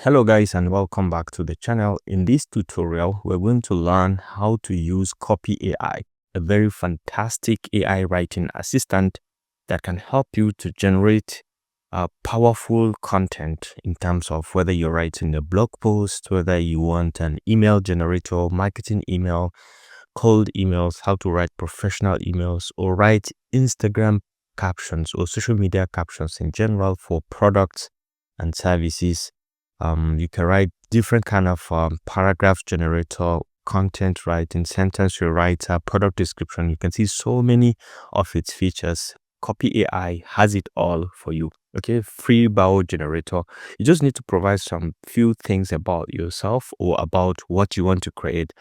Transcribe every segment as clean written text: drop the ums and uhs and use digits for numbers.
Hello guys, and welcome back to the channel. In this tutorial, we're going to learn how to use Copy AI, a very fantastic AI writing assistant that can help you to generate powerful content in terms of whether you're writing a blog post, whether you want an email generator, marketing email, cold emails, how to write professional emails, or write Instagram captions or social media captions in general for products and services. You can write different kind of paragraph generator, content writing, sentence rewriter, product description. You can see so many of its features. Copy AI has it all for you. Okay, free bio generator. You just need to provide some few things about yourself or about what you want to create,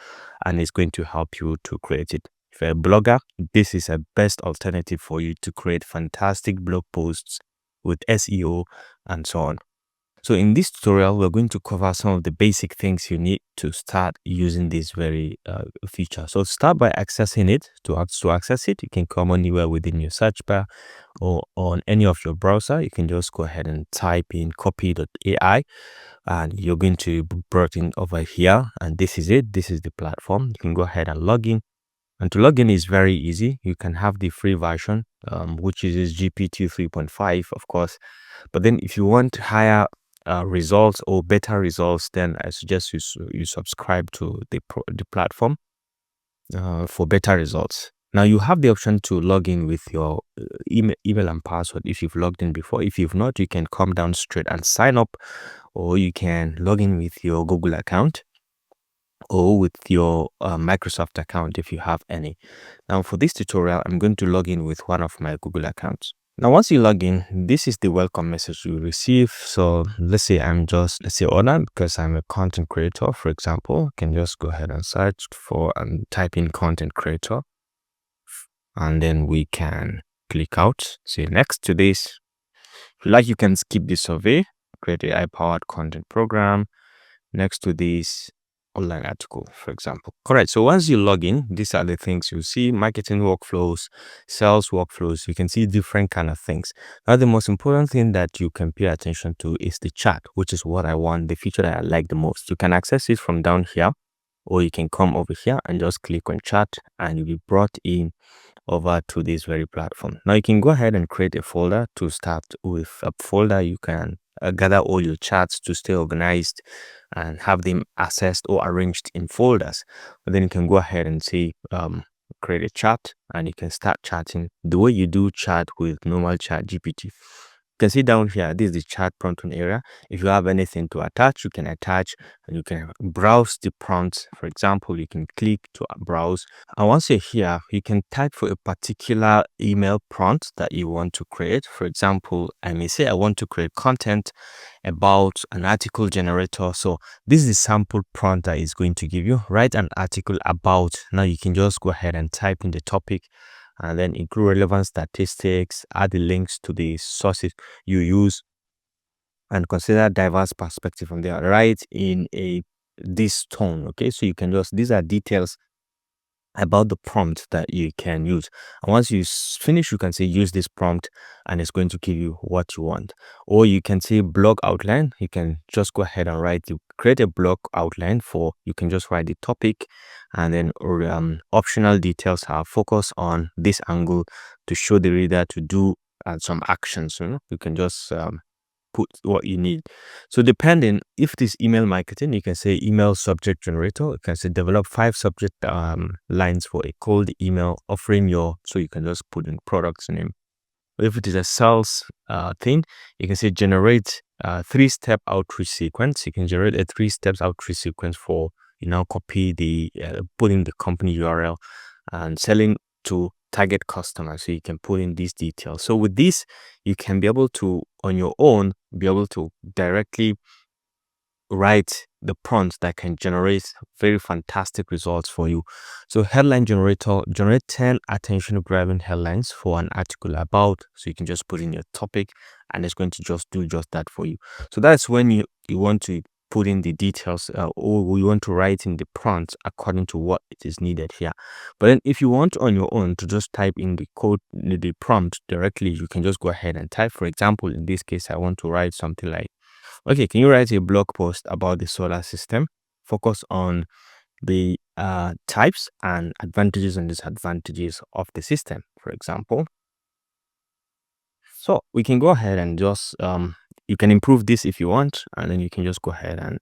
and it's going to help you to create it. If you're a blogger, this is a best alternative for you to create fantastic blog posts with SEO and so on. So in this tutorial, we're going to cover some of the basic things you need to start using this very feature. So start by accessing it. To access it, you can come anywhere within your search bar or on any of your browser. You can just go ahead and type in copy.ai and you're going to be brought in over here. And this is it. This is the platform. You can go ahead and log in. And to log in is very easy. You can have the free version, which is GPT 3.5, of course. But then if you want higher results or better results, then I suggest you subscribe to the platform for better results. Now you have the option to log in with your email and password if you've logged in before. If you've not, you can come down straight and sign up, or you can log in with your Google account or with your Microsoft account if you have any. Now for this tutorial, I'm going to log in with one of my Google accounts. Now, once you log in, this is the welcome message you receive. So let's say let's say Ona, because I'm a content creator, for example, I can just go ahead and search for and type in content creator. And then we can click out, say next to this. If you like, you can skip the survey, create a AI-powered content program. Next to this, online article, for example. Correct. So once you log in, these are the things you see: marketing workflows, sales workflows. You can see different kind of things. Now, the most important thing that you can pay attention to is the chat, which is what I want, the feature that I like the most. You can access it from down here, or you can come over here and just click on chat and you'll be brought in over to this very platform. Now you can go ahead and create a folder. To start with a folder, you can gather all your chats to stay organized and have them accessed or arranged in folders. And then you can go ahead and say create a chat, and you can start chatting the way you do chat with normal chat GPT. You can see down here, this is the chat prompt area. If you have anything to attach, you can attach, and you can browse the prompts. For example, you can click to browse, and once you're here, you can type for a particular email prompt that you want to create. For example, I may say I want to create content about an article generator. So this is the sample prompt that is going to give you. Write an article about. Now you can just go ahead and type in the topic and then include relevant statistics, add the links to the sources you use, and consider diverse perspective from there. Write in this tone. Okay, so you can just, these are details about the prompt that you can use. And once you finish, you can say use this prompt, and it's going to give you what you want. Or you can say blog outline. You can just go ahead and create a blog outline for, you can just write the topic, and then optional details are focus on this angle to show the reader to do some actions. You can just put what you need. So depending, if it is email marketing, you can say email subject generator. You can say develop 5 subject lines for a cold email offering so you can just put in products name. If it is a sales thing, you can say generate 3-step outreach sequence. You can generate a 3-step outreach sequence for, copy the put in the company URL and selling to target customers. So you can put in these details. So with this, you can be able to, on your own, be able to directly write the prompts that can generate very fantastic results for you. So headline generator, generate 10 attention grabbing headlines for an article about. So you can just put in your topic, and it's going to just do just that for you. So that's when you want to put in the details, or we want to write in the prompts according to what it is needed here. But then if you want on your own to just type in the code, the prompt directly, you can just go ahead and type. For example, in this case, I want to write something like Okay, can you write a blog post about the solar system? Focus on the types and advantages and disadvantages of the system, for example. So we can go ahead and just you can improve this if you want, and then you can just go ahead and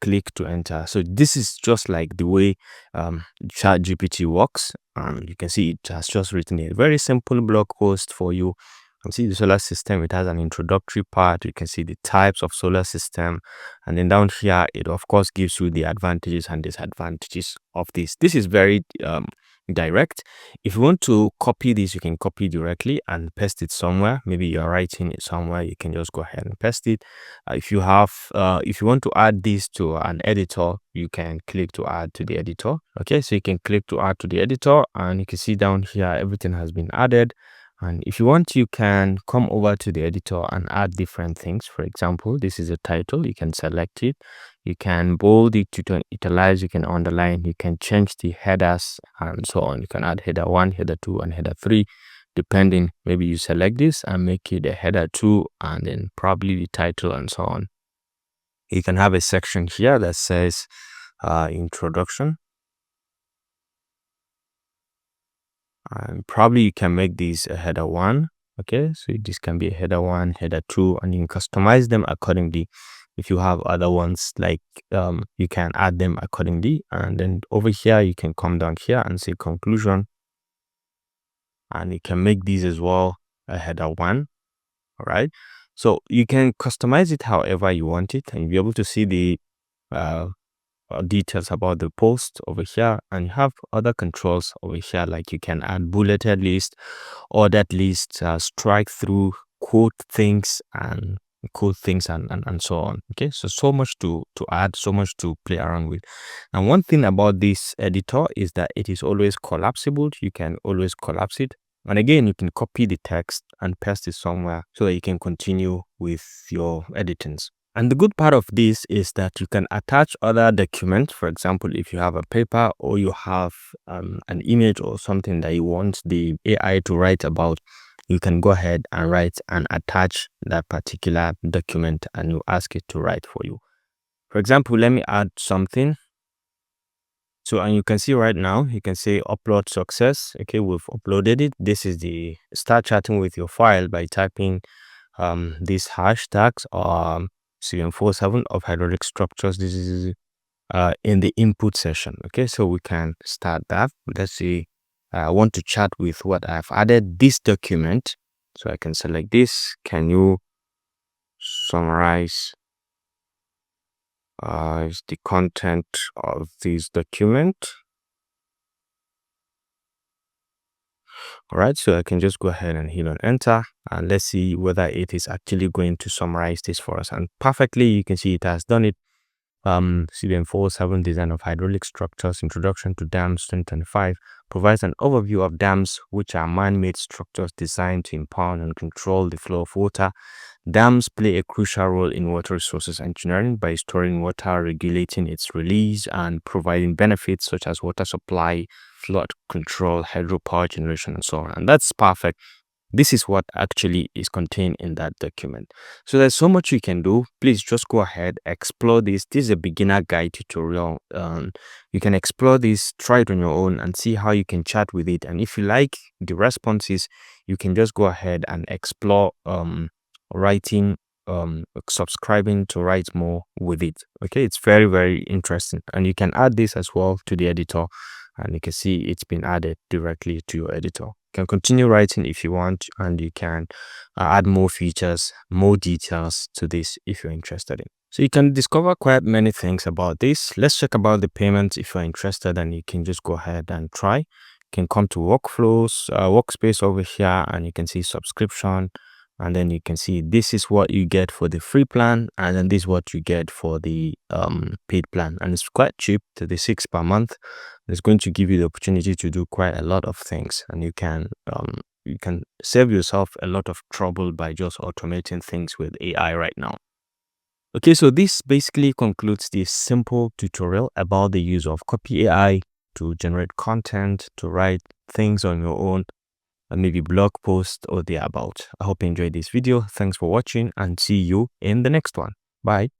click to enter. So this is just like the way ChatGPT works. You can see it has just written a very simple blog post for you. You can see the solar system. It has an introductory part. You can see the types of solar system, and then down here it of course gives you the advantages and disadvantages of this. This is very direct. If you want to copy this, you can copy directly and paste it somewhere. Maybe you're writing it somewhere, you can just go ahead and paste it. If you want to add this to an editor, you can click to add to the editor. Okay, so you can click to add to the editor, and you can see down here everything has been added. And if you want, you can come over to the editor and add different things. For example, this is a title. You can select it. You can bold it, you can italize, you can underline, you can change the headers and so on. You can add header 1, header 2, and header 3, depending. Maybe you select this and make it a header 2 and then probably the title and so on. You can have a section here that says introduction. And probably you can make this a header 1. Okay, so this can be a header 1, header 2, and you can customize them accordingly. If you have other ones, like you can add them accordingly. And then over here you can come down here and say conclusion, and you can make these as well a header 1. All right, so you can customize it however you want it, and you'll be able to see the details about the post over here, and you have other controls over here, like you can add bulleted list, ordered list, strike through, quote things and so on. Okay, so much to add, so much to play around with. And one thing about this editor is that it is always collapsible. You can always collapse it, and again you can copy the text and paste it somewhere so that you can continue with your editings. And the good part of this is that you can attach other documents. For example, if you have a paper or you have an image or something that you want the AI to write about, you can go ahead and write and attach that particular document, and you ask it to write for you. For example, let me add something. So, and you can see right now, you can say upload success. Okay, we've uploaded it. This is the start chatting with your file by typing these hashtags or CM47 of hydraulic structures. This is in the input session. Okay, so we can start that. Let's see, I want to chat with what I've added, this document. So I can select this. Can you summarize the content of this document? All right, so I can just go ahead and hit on enter, and let's see whether it is actually going to summarize this for us. And perfectly, you can see it has done it. CDM47 design of hydraulic structures, introduction to dams 2025, provides an overview of dams, which are man-made structures designed to impound and control the flow of water. Dams play a crucial role in water resources engineering by storing water, regulating its release, and providing benefits such as water supply, flood control, hydropower generation, and so on. And that's perfect. This is what actually is contained in that document. So there's so much you can do. Please just go ahead, explore this. This is a beginner guide tutorial. You can explore this, try it on your own, and see how you can chat with it. And if you like the responses, you can just go ahead and explore writing, subscribing to write more with it. Okay, it's very, very interesting. And you can add this as well to the editor, and you can see it's been added directly to your editor. You can continue writing if you want, and you can add more features, more details to this if you're interested in. So you can discover quite many things about this. Let's check about the payments if you're interested, and you can just go ahead and try. You can come to workflows, workspace over here, and you can see subscription. And then you can see this is what you get for the free plan, and then this is what you get for the paid plan. And it's quite cheap, $36 per month. It's going to give you the opportunity to do quite a lot of things, and you can save yourself a lot of trouble by just automating things with AI right now. Okay, so this basically concludes this simple tutorial about the use of Copy AI to generate content, to write things on your own, and maybe blog post or thereabout. I hope you enjoyed this video. Thanks for watching, and see you in the next one. Bye.